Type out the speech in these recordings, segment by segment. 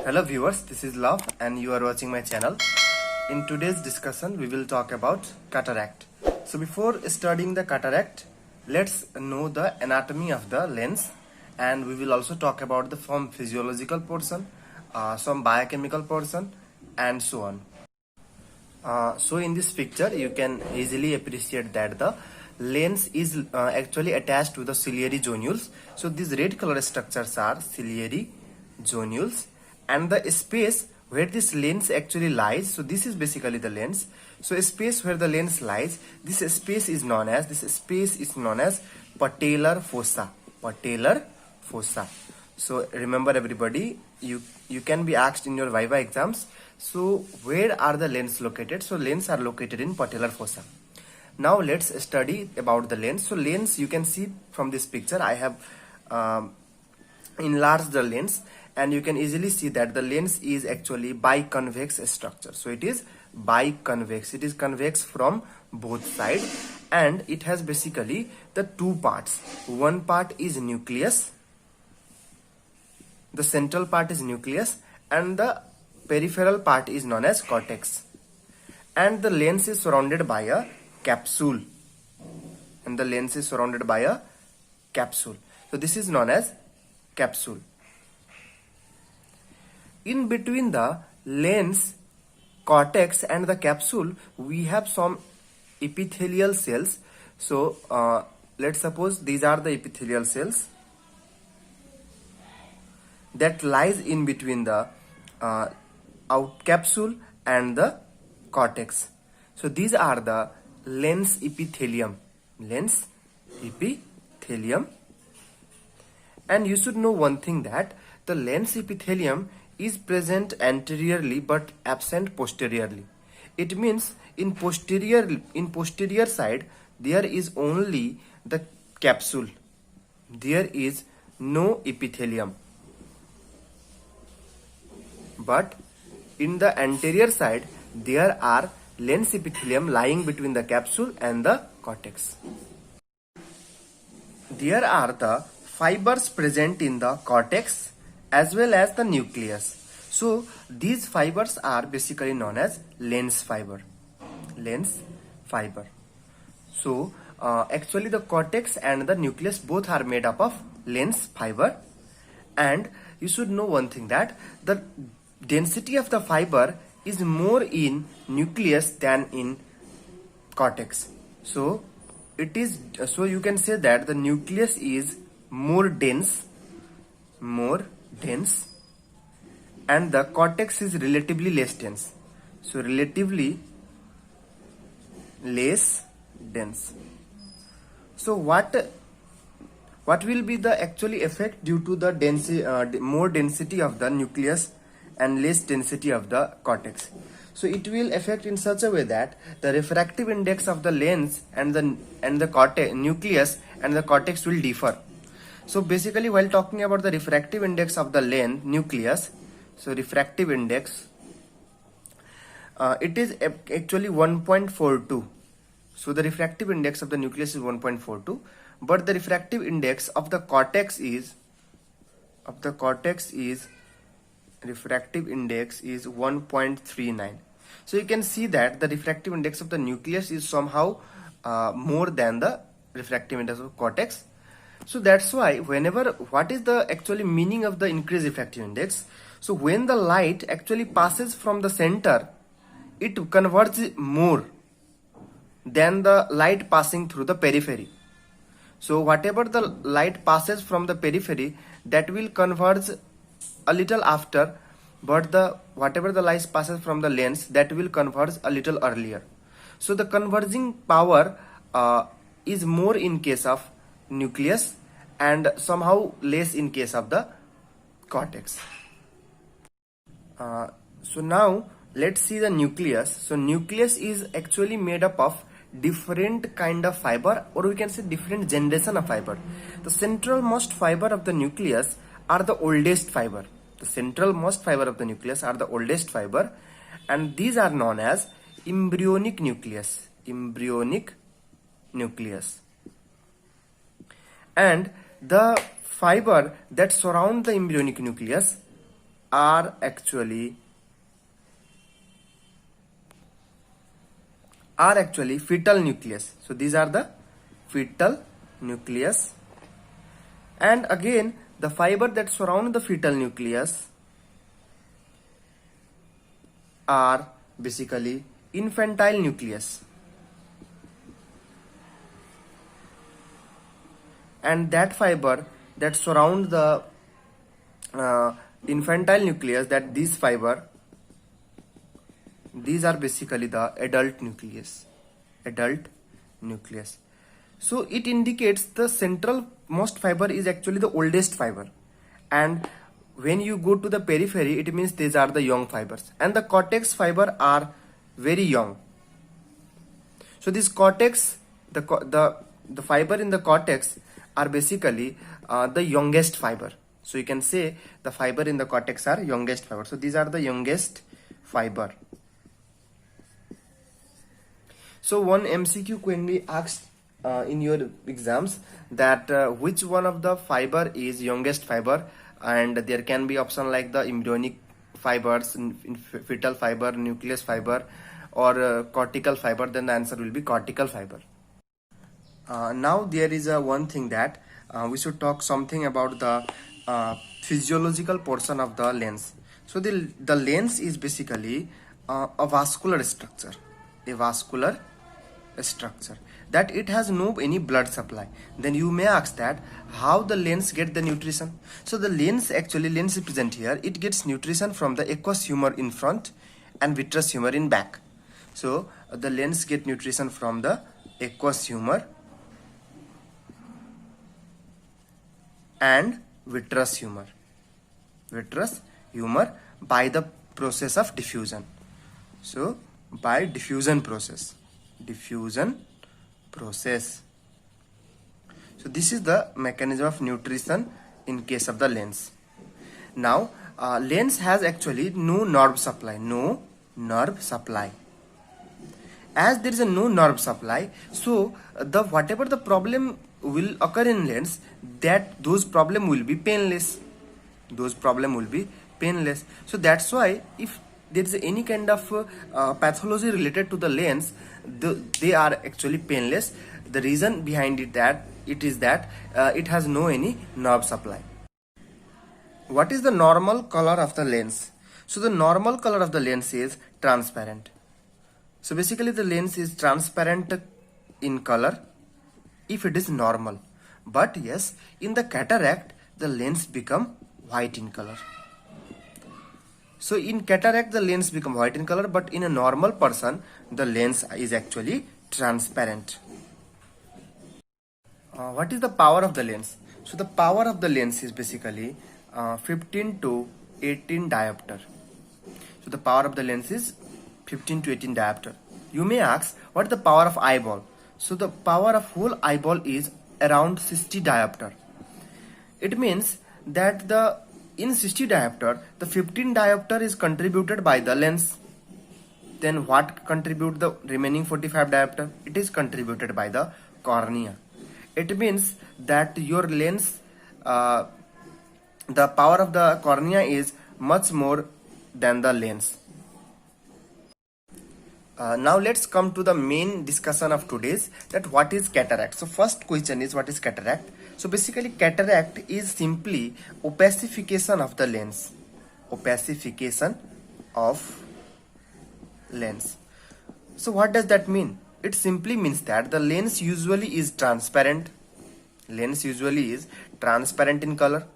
Hello viewers, this is Love and you are watching my channel. In today's discussion, we will talk about cataract. So before studying the cataract, let's know the anatomy of the lens, and we will also talk about the from physiological portion, some biochemical portion, and so on. So in this picture, you can easily appreciate that the lens is actually attached to the ciliary zonules. So these red color structures are ciliary zonules, and the space where this lens actually lies, so this is basically the lens. So a space where the lens lies, this space is known as patellar fossa. Patellar fossa. So remember everybody, you can be asked in your Viva exams, so where are the lens located? So lens are located in patellar fossa. Now let's study about the lens. So lens, you can see from this picture, I have enlarged the lens, and you can easily see that the lens is actually biconvex structure. So it is biconvex, it is convex from both sides, and it has basically the two parts. One part is nucleus, the central part is nucleus, and the peripheral part is known as cortex. And the lens is surrounded by a capsule, and the lens is surrounded by a capsule. So this is known as capsule. In between the lens, cortex and the capsule, we have some epithelial cells. So let's suppose these are the epithelial cells that lies in between the out capsule and the cortex. So these are the lens epithelium. Lens epithelium. And you should know one thing, that the lens epithelium is present anteriorly but absent posteriorly. It means in posterior side there is only the capsule. There is no epithelium. But in the anterior side there are lens epithelium lying between the capsule and the cortex. There are the fibers present in the cortex as well as the nucleus. So these fibers are basically known as lens fiber. Lens fiber. So actually the cortex and the nucleus both are made up of lens fiber. And you should know one thing, that the density of the fiber is more in nucleus than in cortex. So it is, so you can say that the nucleus is more dense, and the cortex is relatively less dense. So relatively less dense. So what will be the actually effect due to the density, more density of the nucleus and less density of the cortex? So it will affect in such a way that the refractive index of the lens and the cortex, nucleus and the cortex will differ. So basically, while talking about the refractive index of the lens, nucleus, so refractive index, it is actually 1.42. So the refractive index of the nucleus is 1.42, but the refractive index of the cortex is refractive index is 1.39. So you can see that the refractive index of the nucleus is somehow more than the refractive index of cortex. So that's why what is the actually meaning of the increased refractive index? So when the light actually passes from the center, it converges more than the light passing through the periphery. So whatever the light passes from the periphery, that will converge a little after, but whatever the light passes from the lens, that will converge a little earlier. So the converging power is more in case of nucleus and somehow less in case of the cortex. So now let's see the nucleus. So nucleus is actually made up of different kind of fiber, or we can say different generation of fiber. The centralmost fiber of the nucleus are the oldest fiber. The centralmost fiber of the nucleus are the oldest fiber, and these are known as embryonic nucleus. Embryonic nucleus. And the fiber that surround the embryonic nucleus are actually fetal nucleus. So these are the fetal nucleus. And again, the fiber that surround the fetal nucleus are basically infantile nucleus. And that fiber that surround the infantile nucleus, that these fiber, these are basically the adult nucleus. So it indicates the central most fiber is actually the oldest fiber, and when you go to the periphery, it means these are the young fibers, and the cortex fiber are very young. So this cortex, the fiber in the cortex are basically the youngest fiber. So you can say the fiber in the cortex are youngest fiber. So these are the youngest fiber. So one MCQ can be asked in your exams that which one of the fiber is youngest fiber, and there can be option like the embryonic fibers, in fetal fiber, nucleus fiber, or cortical fiber. Then the answer will be cortical fiber. Now there is one thing that we should talk something about the physiological portion of the lens. So the lens is basically a vascular structure, that it has no any blood supply. Then you may ask that how the lens get the nutrition. So the lens is present here. It gets nutrition from the aqueous humor in front and vitreous humor in back. So the lens get nutrition from the aqueous humor and vitreous humor by the process of diffusion. So by diffusion process. So this is the mechanism of nutrition in case of the lens. Now lens has actually no nerve supply. As there is a no nerve supply, so the whatever the problem will occur in lens, that those problem will be painless. So that's why if there is any kind of pathology related to the lens, they are actually painless. The reason behind it is that it has no any nerve supply. What is the normal color of the lens? So the normal color of the lens is transparent. So basically the lens is transparent in color if it is normal. But yes, in the cataract, the lens become white in color. So in cataract, the lens become white in color, but in a normal person, the lens is actually transparent. What is the power of the lens? So the power of the lens is basically 15 to 18 diopter. So the power of the lens is 15 to 18 diopter. You may ask, what is the power of eyeball? So the power of whole eyeball is around 60 diopter. It means that in 60 diopter, the 15 diopter is contributed by the lens. Then what contribute the remaining 45 diopter? It is contributed by the cornea. It means that your lens, the power of the cornea is much more than the lens. Now let's come to the main discussion of today's, that what is cataract. So first question is, what is cataract? So basically cataract is simply opacification of the lens. So what does that mean? It simply means that the lens usually is transparent. In color.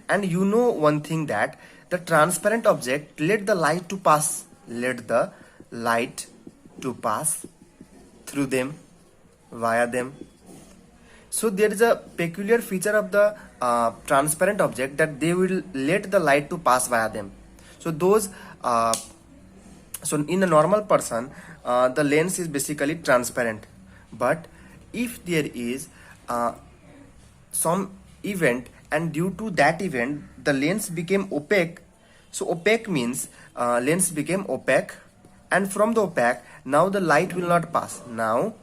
And you know one thing, that the transparent object let the light to pass through them, via them. So there is a peculiar feature of the transparent object, that they will let the light to pass via them. So so in a normal person, the lens is basically transparent. But if there is some event, and due to that event the lens became opaque. So opaque means lens became opaque, and from the opaque, now the light will not pass. Now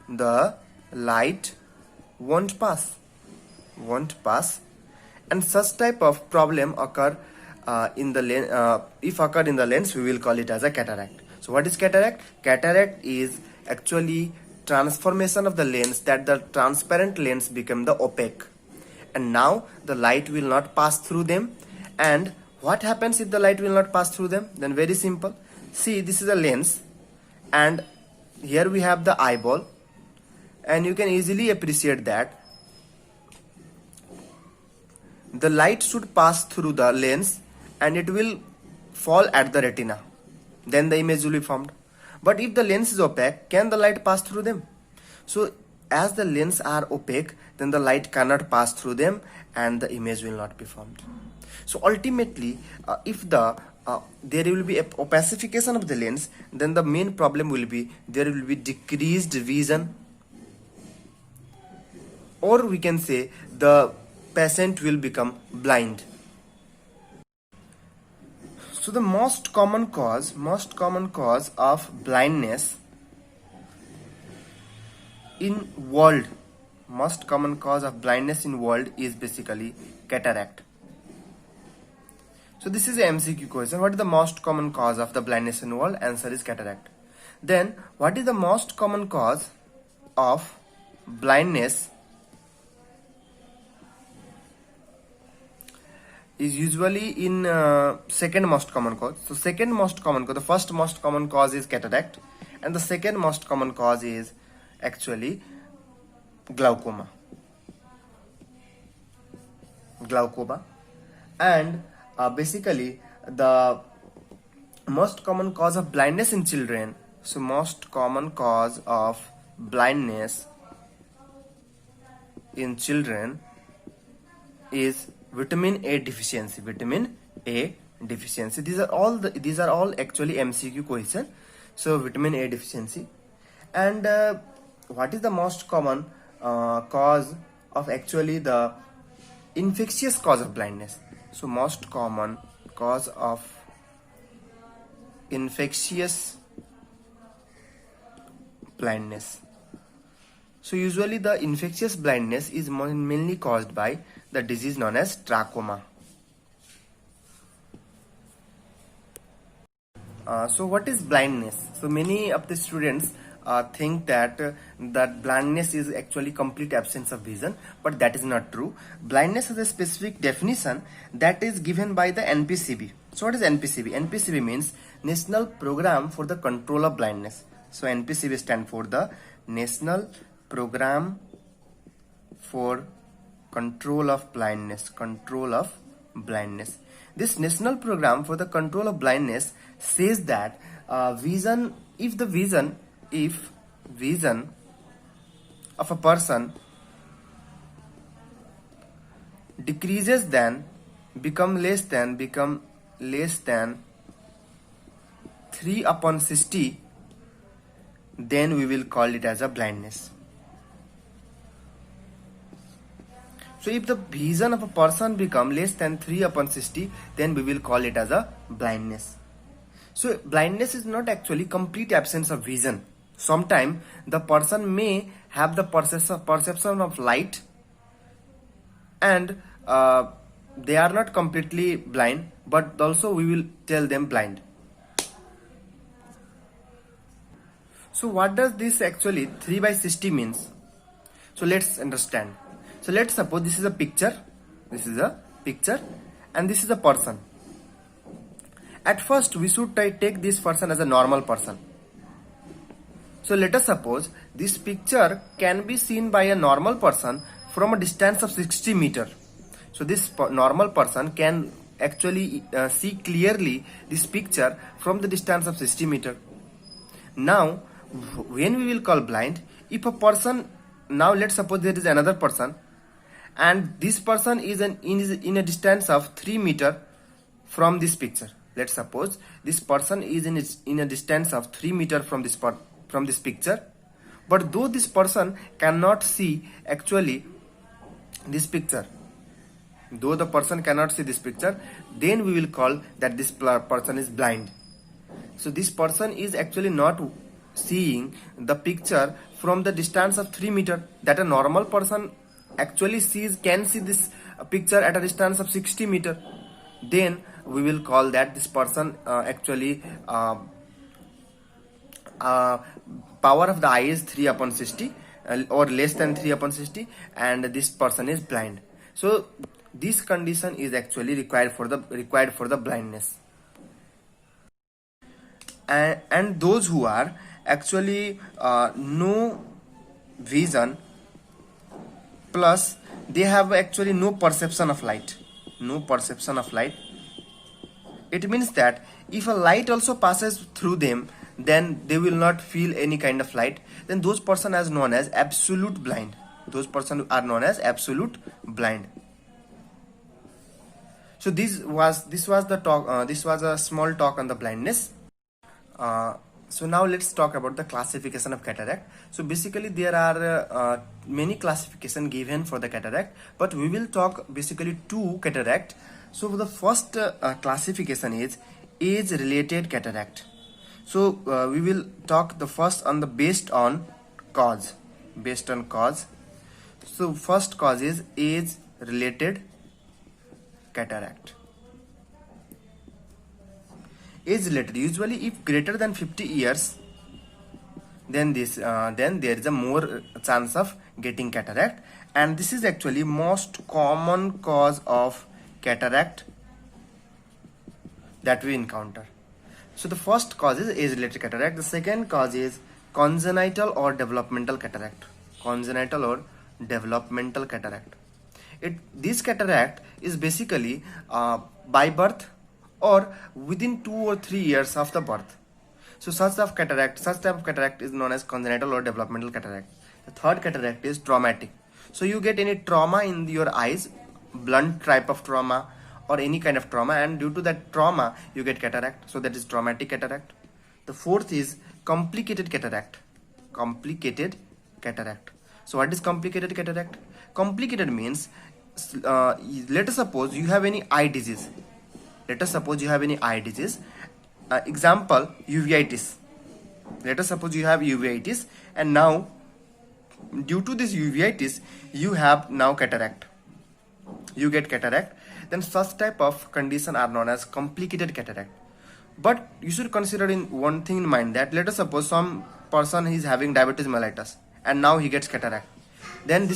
the light won't pass, and such type of problem occur if occurred in the lens, we will call it as a cataract. So what is cataract? Cataract is actually transformation of the lens, that the transparent lens become the opaque, and now the light will not pass through them. And what happens if the light will not pass through them? Then very simple. See, this is a lens, and here we have the eyeball, and you can easily appreciate that the light should pass through the lens and it will fall at the retina. Then the image will be formed. But if the lens is opaque, can the light pass through them? So as the lens are opaque, then the light cannot pass through them and the image will not be formed. So ultimately, if there will be a opacification of the lens, then the main problem will be there will be decreased vision, or we can say the patient will become blind. So the most common cause of blindness in world, is basically cataract. So this is a MCQ question. What is the most common cause of the blindness in world? Answer is cataract. Then what is the most common cause of blindness? Is usually in second most common cause. So second most common cause, the first most common cause is cataract, and the second most common cause is actually glaucoma. And basically the most common cause of blindness in children. So most common cause of blindness in children is vitamin A deficiency. These are all actually MCQ question. So vitamin A deficiency. And what is the most common cause of actually the infectious cause of blindness? So most common cause of infectious blindness. So usually the infectious blindness is mainly caused by the disease known as trachoma. So what is blindness? So many of the students think that blindness is actually complete absence of vision, but that is not true. Blindness has a specific definition that is given by the NPCB. So what is NPCB? NPCB means National Program for the Control of Blindness. So NPCB stands for the National Program for Control of Blindness. This National Program for the Control of Blindness says that if vision of a person decreases, then become less than 3/60, then we will call it as a blindness. So if the vision of a person become less than 3/60, then we will call it as a blindness. So blindness is not actually complete absence of vision. Sometimes the person may have the perception of light, and they are not completely blind, but also we will tell them blind. So what does this actually 3/60 means? So let's understand. So let's suppose this is a picture, and this is a person. At first we should take this person as a normal person. So let us suppose this picture can be seen by a normal person from a distance of 60 meters. So this normal person can actually see clearly this picture from the distance of 60 meters. Now when we will call blind, if a person, now let's suppose there is another person, and this person is in a distance of 3 meters from this picture. Let's suppose this person is in a distance of 3 meters from this picture, but though this person cannot see actually this picture, then we will call that this person is blind. So this person is actually not seeing the picture from the distance of 3 meters that a normal person actually can see this picture at a distance of 60 meters. then we will call that this person actually uh, power of the eye is 3 upon 60 or less than 3 upon 60, and this person is blind. So this condition is actually required for the blindness. And those who are actually no vision plus they have actually no perception of light, it means that if a light also passes through them, then they will not feel any kind of light. Then those person are known as absolute blind. So this was the talk. This was a small talk on the blindness. So now let's talk about the classification of cataract. So basically there are many classification given for the cataract, but we will talk basically two cataract. So the first classification is age related cataract. So we will talk the first on the based on cause. So first cause is age related cataract. Age related, usually if greater than 50 years, then there is a more chance of getting cataract, and this is actually most common cause of cataract that we encounter. So the first cause is age related cataract. The second cause is congenital or developmental cataract. This cataract is basically by birth or within 2 or 3 years of the birth. So such type of cataract is known as congenital or developmental cataract. The third cataract is traumatic. So you get any trauma in your eyes, blunt type of trauma or any kind of trauma, and due to that trauma you get cataract. So that is traumatic cataract. The fourth is complicated cataract. So what is complicated cataract? Complicated means let us suppose you have any eye disease. Example, uveitis. Let us suppose you have uveitis, and now due to this uveitis you have now cataract. You get cataract. Then such type of condition are known as complicated cataract. But you should consider in one thing in mind, that let us suppose some person is having diabetes mellitus and now he gets cataract. Then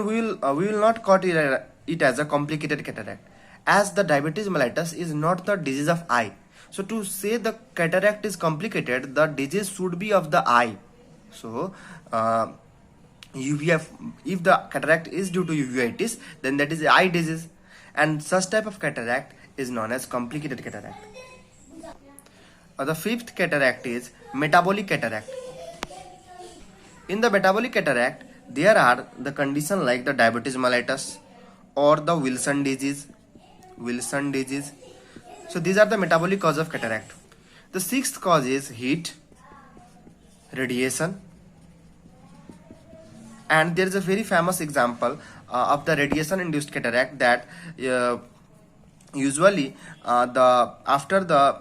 we will not call it as a complicated cataract, as the diabetes mellitus is not the disease of eye. So to say the cataract is complicated, the disease should be of the eye. So if the cataract is due to uveitis, then that is eye disease, and such type of cataract is known as complicated cataract. The fifth cataract is metabolic cataract. In the metabolic cataract, there are the condition like the diabetes mellitus or the Wilson disease. So these are the metabolic cause of cataract. The sixth cause is heat, radiation, and there is a very famous example of the radiation induced cataract, that usually after the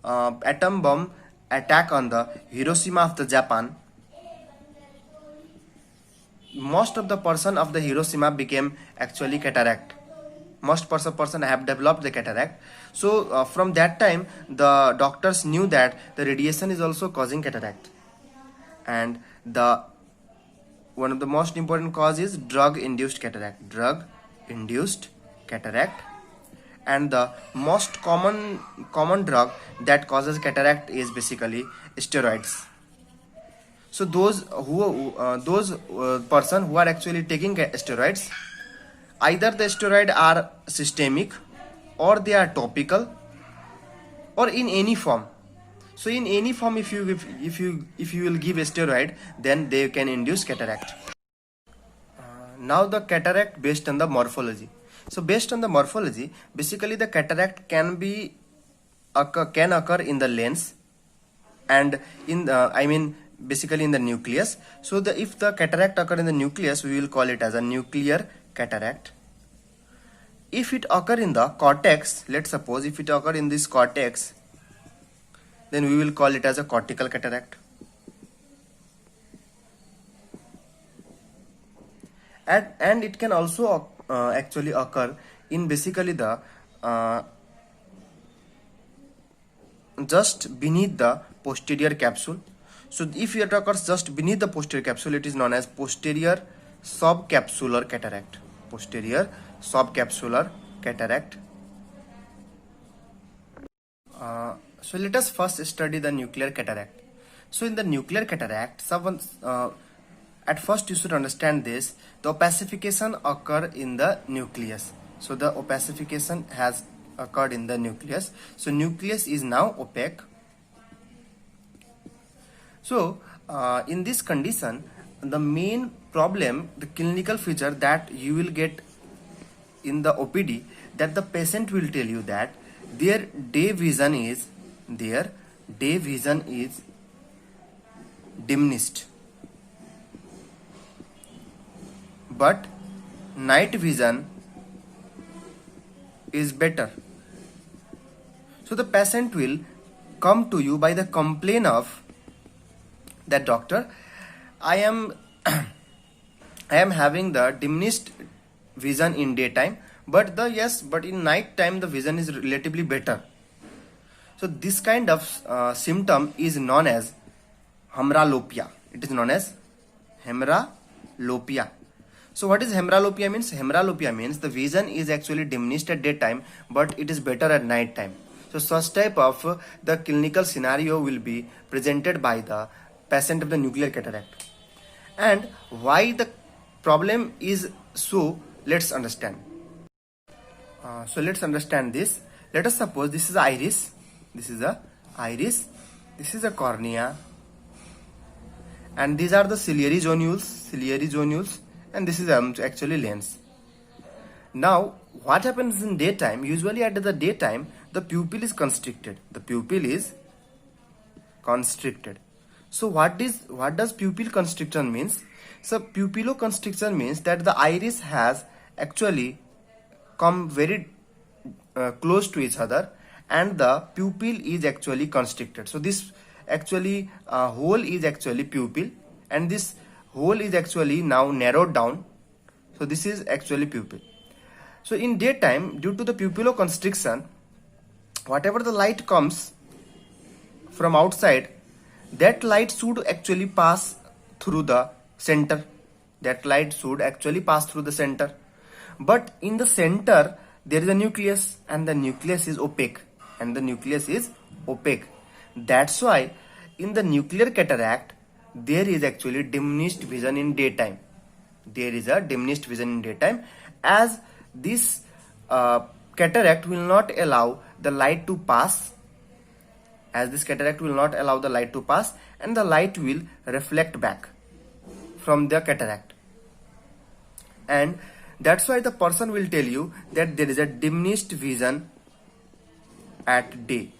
atom bomb attack on the Hiroshima of the Japan, most of the person of the Hiroshima became actually cataract. Most person have developed the cataract. So from that time the doctors knew that the radiation is also causing cataract, and one of the most important cause is drug induced cataract, and the most common drug that causes cataract is basically steroids. So those person who are actually taking steroids, either the steroid are systemic or they are topical or in any form. So in any form, if you will give a steroid, then they can induce cataract. Now the cataract based on the morphology. So based on the morphology, basically the cataract can occur in the lens and basically in the nucleus. So if the cataract occur in the nucleus, we will call it as a nuclear cataract. If it occur in the cortex, let's suppose if it occur in this cortex, then we will call it as a cortical cataract. And it can also actually occur in basically the just beneath the posterior capsule. So if it occurs just beneath the posterior capsule, it is known as posterior subcapsular cataract. Posterior subcapsular cataract. So let us first study the nuclear cataract. So in the nuclear cataract, at first you should understand this. The opacification occur in the nucleus. So the opacification has occurred in the nucleus. So nucleus is now opaque. So in this condition, the main problem, the clinical feature that you will get in the OPD, that the patient will tell you that their day vision is diminished, but night vision is better. So the patient will come to you by the complaint of that, doctor, I am having the diminished vision in daytime, but in night time the vision is relatively better. So this kind of symptom is known as hemralopia. It is known as hemralopia. So what is hemralopia means? Hemralopia means the vision is actually diminished at daytime, but it is better at night time. So such type of the clinical scenario will be presented by the patient of the nuclear cataract. And why the problem is so, let's understand. So let's understand this. Let us suppose this is iris. This is a iris. This is a cornea. And these are the ciliary zonules, and this is actually lens. Now, what happens in daytime? Usually at the daytime, the pupil is constricted. So what does pupil constriction means? So pupilloconstriction means that the iris has actually come very close to each other, and the pupil is actually constricted. So this actually hole is actually pupil, and this hole is actually now narrowed down. So this is actually pupil. So in daytime, due to the pupilloconstriction, whatever the light comes from outside, that light should actually pass through the center. But in the center, there is a nucleus, and the nucleus is opaque. That's why in the nuclear cataract, there is actually diminished vision in daytime. As this cataract will not allow the light to pass. And the light will reflect back from the cataract. And that's why the person will tell you that there is a diminished vision at day.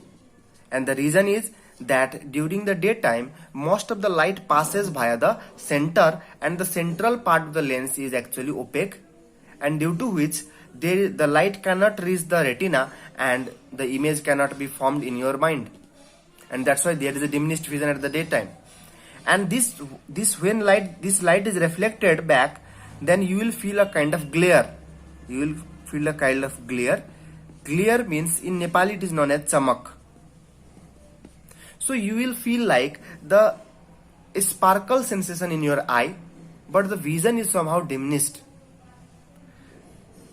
And the reason is that during the daytime, most of the light passes via the center, and the central part of the lens is actually opaque, and due to which the light cannot reach the retina, and the image cannot be formed in your mind. And that's why there is a diminished vision at the daytime. And when this light is reflected back, then you will feel a kind of glare. Glare means in Nepali it is known as chamak. So you will feel like the sparkle sensation in your eye, but the vision is somehow diminished.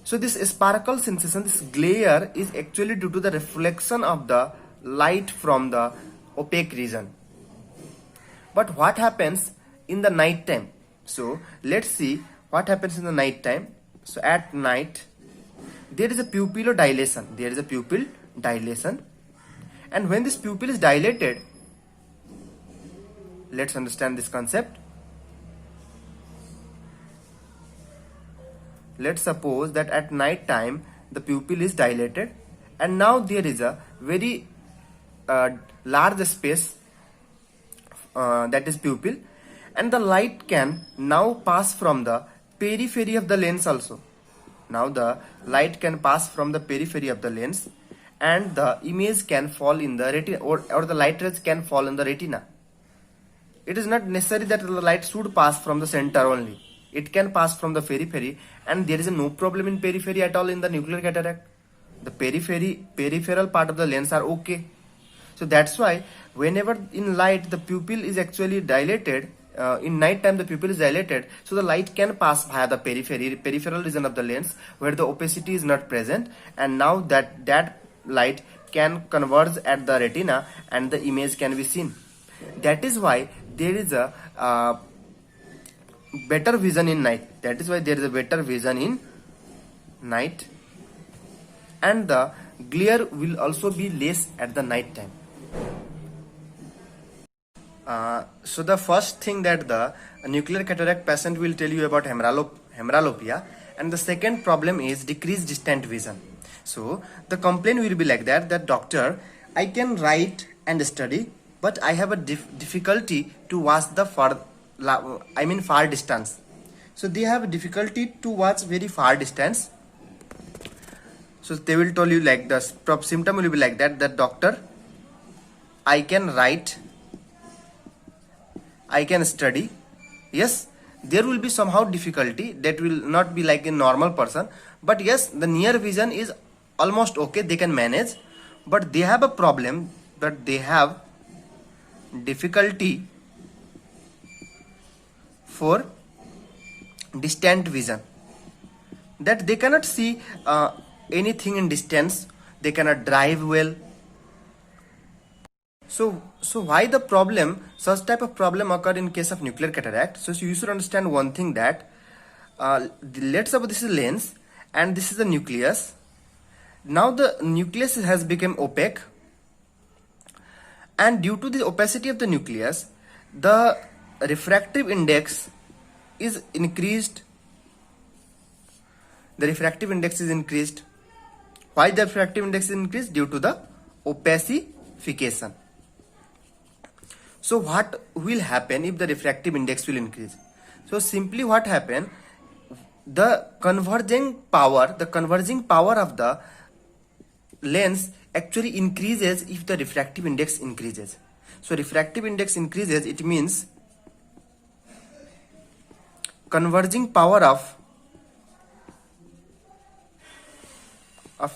So this sparkle sensation, this glare, is actually due to the reflection of the light from the opaque region. But what happens in the night time? So let's see what happens in the night time. So at night, there is a pupillodilation. And when this pupil is dilated, let's understand this concept. Let's suppose that at night time the pupil is dilated, and now there is a very large space that is pupil, and the light can now pass from the periphery of the lens also. Now the light can pass from the periphery of the lens, and the image can fall in the retina, or the light rays can fall in the retina. It is not necessary that the light should pass from the center only. It can pass from the periphery, and there is no problem in periphery at all in the nuclear cataract. The peripheral part of the lens are okay. So that's why whenever in light the pupil is actually dilated, in night time the pupil is dilated, so the light can pass via the peripheral region of the lens where the opacity is not present, and now that light can converge at the retina and the image can be seen. That is why there is a better vision in night. That is why there is a better vision in night, and the glare will also be less at the night time. So the first thing that the nuclear cataract patient will tell you about hemeralopia, and the second problem is decreased distant vision. So the complaint will be like that doctor, I can write and study, but I have a difficulty to watch the far distance. So they have difficulty to watch very far distance. So they will tell you like the symptom will be like that doctor, I can write, I can study. Yes, there will be somehow difficulty that will not be like a normal person, but yes, the near vision is almost okay, they can manage, but they have a problem that they have difficulty for distant vision, that they cannot see anything in distance, they cannot drive well. So why the problem, such type of problem occur in case of nuclear cataract? So you should understand one thing that let's suppose this is lens and this is the nucleus. Now the nucleus has become opaque, and due to the opacity of the nucleus, the refractive index is increased. The refractive index is increased. Why the refractive index is increased? Due to the opacification. So what will happen if the refractive index will increase? So simply what happen, the converging power of the lens actually increases if the refractive index increases. So refractive index increases, it means converging power of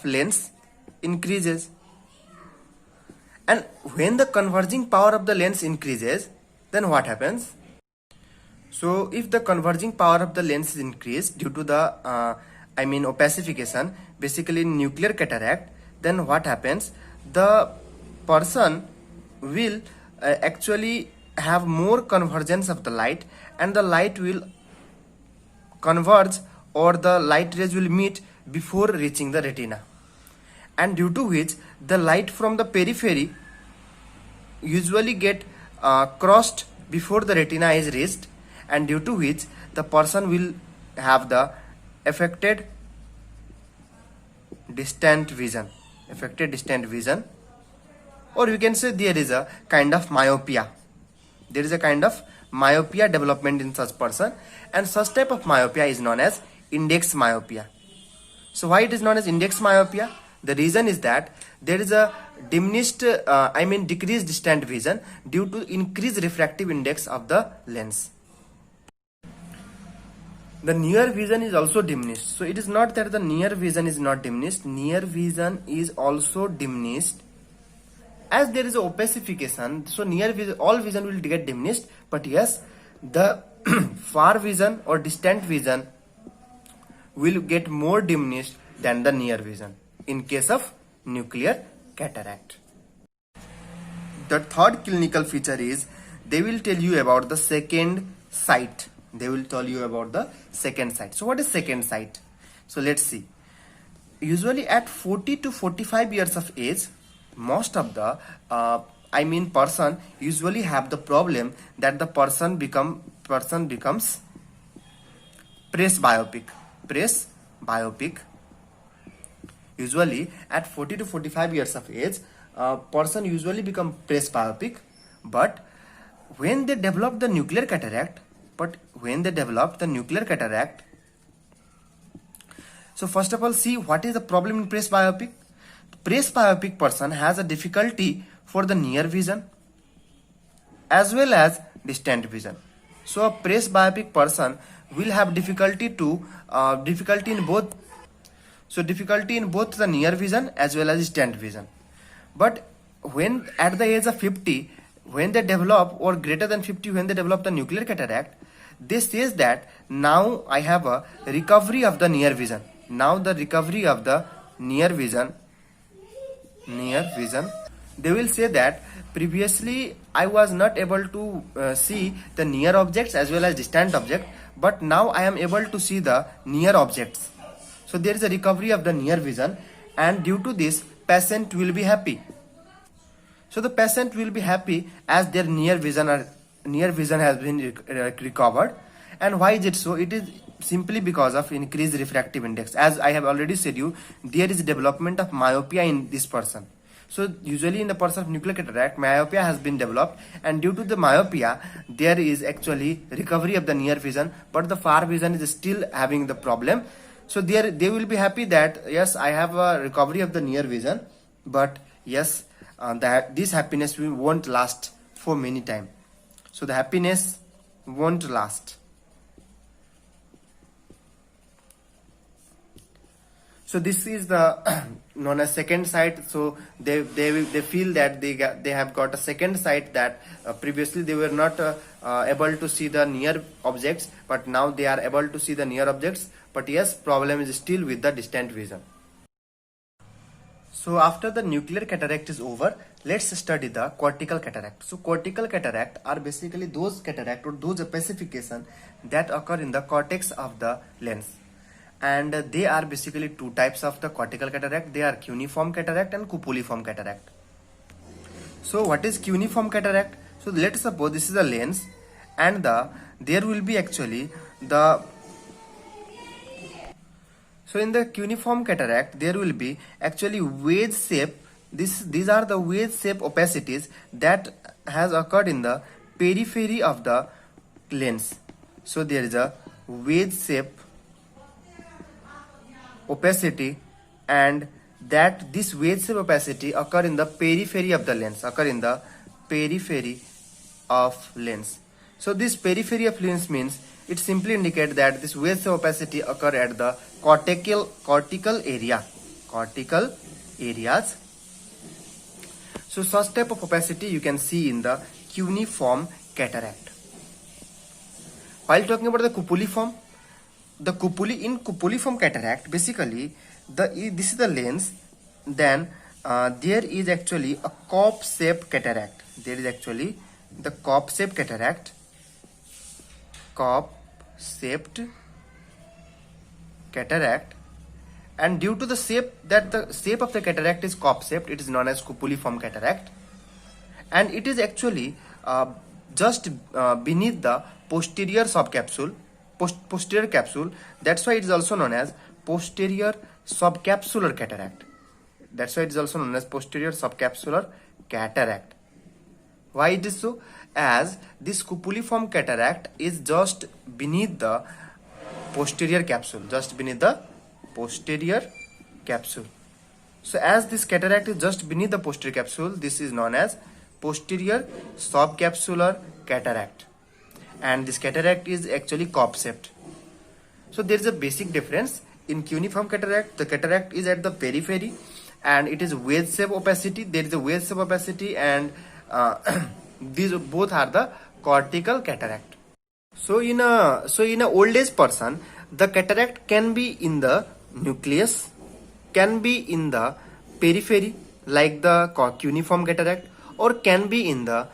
lens increases. And when the converging power of the lens increases, then what happens? So if the converging power of the lens is increased due to the opacification, basically in nuclear cataract, then what happens? The person will actually have more convergence of the light, and the light will converge, or the light rays will meet before reaching the retina, and due to which the light from the periphery usually get crossed before the retina is reached, and due to which the person will have the affected distant vision, or you can say there is a kind of myopia. There is a kind of myopia development in such person, and such type of myopia is known as index myopia. So why it is known as index myopia? The reason is that there is a decreased distant vision due to increased refractive index of the lens. The near vision is also diminished. So it is not that the near vision is not diminished. Near vision is also diminished as there is a opacification. So near vision, all vision will get diminished, but yes, the far vision or distant vision will get more diminished than the near vision in case of nuclear cataract. The third clinical feature is they will tell you about the second sight. So what is second sight? So let's see. Usually at 40 to 45 years of age, most of the person usually have the problem that the person becomes presbyopic. Usually at 40 to 45 years of age, a person usually become presbyopic, but when they develop the nuclear cataract, so first of all, see what is the problem in presbyopic. Presbyopic person has a difficulty for the near vision as well as distant vision. So a presbyopic person will have difficulty in both. So difficulty in both the near vision as well as distant vision. But when at the age of 50, when they develop, or greater than 50, when they develop the nuclear cataract, they says that now I have a recovery of the near vision. Now the recovery of the near vision, they will say that previously I was not able to see the near objects as well as distant object, but now I am able to see the near objects. So there is a recovery of the near vision, and due to this, patient will be happy. So the patient will be happy as their near vision has been recovered. And why is it so? It is simply because of increased refractive index. As I have already said you, there is development of myopia in this person. So usually in the person of nuclear cataract, myopia has been developed, and due to the myopia, there is actually recovery of the near vision, but the far vision is still having the problem. So they will be happy that yes, I have a recovery of the near vision, but yes, that this happiness won't last for many time. So the happiness won't last. So this is the known as second sight. So they feel that they have got a second sight, that previously they were not able to see the near objects, but now they are able to see the near objects. But yes, problem is still with the distant vision. So after the nuclear cataract is over, let's study the cortical cataract. So cortical cataract are basically those cataract or those opacification that occur in the cortex of the lens. And they are basically two types of the cortical cataract. They are cuneiform cataract and cupuliform cataract. So what is cuneiform cataract? So let's suppose this is a lens, and there will be actually the. So in the cuneiform cataract, there will be actually wedge shape. These are the wedge shape opacities that has occurred in the periphery of the lens. So there is a wedge shape opacity, and that this wedge shape opacity occur in the periphery of the lens. So this periphery of lens means it simply indicates that this wedge shape opacity occur at the cortical areas. So such type of opacity you can see in the cuneiform cataract. While talking about the cupuliform, in cupuliform cataract, basically this is the lens. Then there is actually a cup-shaped cataract. There is actually the cup-shaped cataract. And due to the shape of the cataract is cup-shaped, it is known as cupuliform cataract. And it is actually just beneath the posterior subcapsule. Posterior capsule. That's why it is also known as posterior subcapsular cataract. Why it is so? As this cupuliform cataract is just beneath the posterior capsule. So as this cataract is just beneath the posterior capsule, this is known as posterior subcapsular cataract. And this cataract is actually cup-shaped. So there is a basic difference. In cuneiform cataract, the cataract is at the periphery, and it is wedge shape opacity. There is a wedge shape opacity, and these both are the cortical cataract. So in a old age person, the cataract can be in the nucleus, can be in the periphery like the cuneiform cataract, or can be in the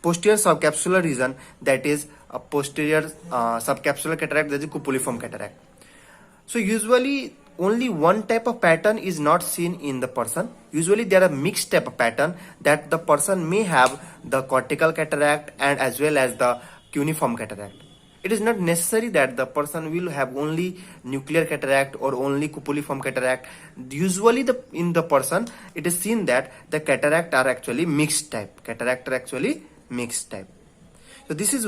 posterior subcapsular region, that is a posterior subcapsular cataract, that is cupuliform cataract. So usually only one type of pattern is not seen in the person. Usually there are mixed type of pattern, that the person may have the cortical cataract and as well as the cuneiform cataract. It is not necessary that the person will have only nuclear cataract or only cupuliform cataract. Usually in the person it is seen that the cataract are actually mixed type. So this is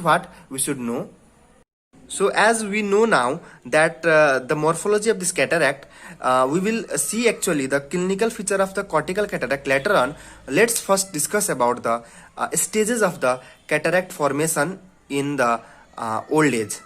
what we should know. So as we know now that the morphology of this cataract, we will see actually the clinical feature of the cortical cataract later on. Let's first discuss about the stages of the cataract formation in the old age.